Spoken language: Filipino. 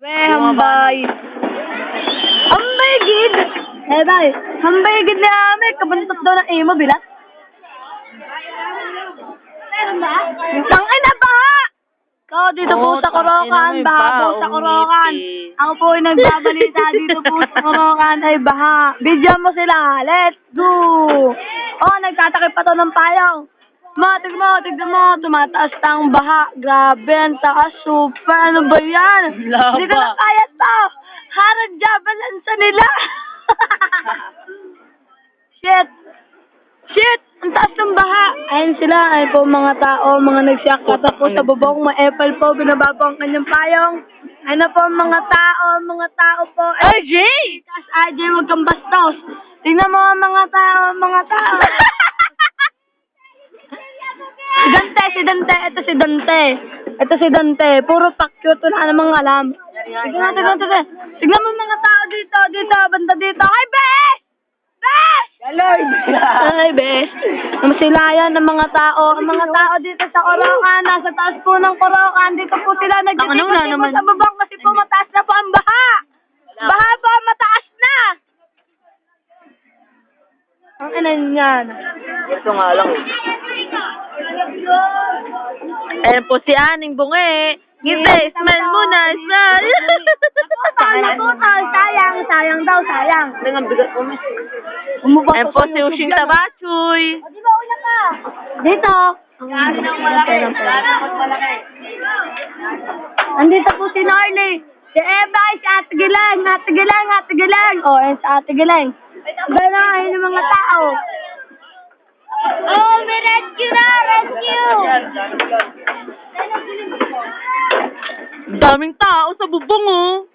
Hambay. Hambay gid. Day. Hambay gid na ame kabantot daw ng imo bilat. Tangay na ba? So, dito po sa Korokan, baha po sa Korokan. Ako po ay nagbabalita dito po sa Korokan ay baha. Bidyan mo sila, let's go! Oh, nagtatakip pa to ng payong. Tignan mo, tumataas na ang baha. Grabe, ang taas, super, ano ba yan? Hindi ko na kaya to. Harag jabalansa nila. Shit! Ang taas ng baha. Ayun sila, ay po mga tao, mga nagsiyakata po sa bubong, ma-epal po, binababa ang kanyang payong. Ano po mga tao po. RJ! Taas RJ, huwag kang bastos. Tingnan mo mga tao. Ito si Dante. Puro pakyut, wala namang alam. Tignan mo mga tao dito, banda dito. Hi, Bes! Ay, Bes. Masilayan ng mga tao. Ang mga tao dito sa Korokan, nasa taas po ng Korokan. Dito po sila nagtitipon sa babang kasi po mataas na po ang baha. Baha po, mataas na. Ang inan yan. Ito nga lang. Ayan po si Aning Bunge. Ngiti, smell muna, smell. Sayang daw. Ang bigat mo, miss. Ayan po si Ushing Tabachoy. Di ba una ka? Dito. Andito po si Norley. Si Eva, si Ate Gilang. O, yan si Ate Gilang. Ganahin ng mga tao. Oh, may rescue! Daming tao sa bubong, oh.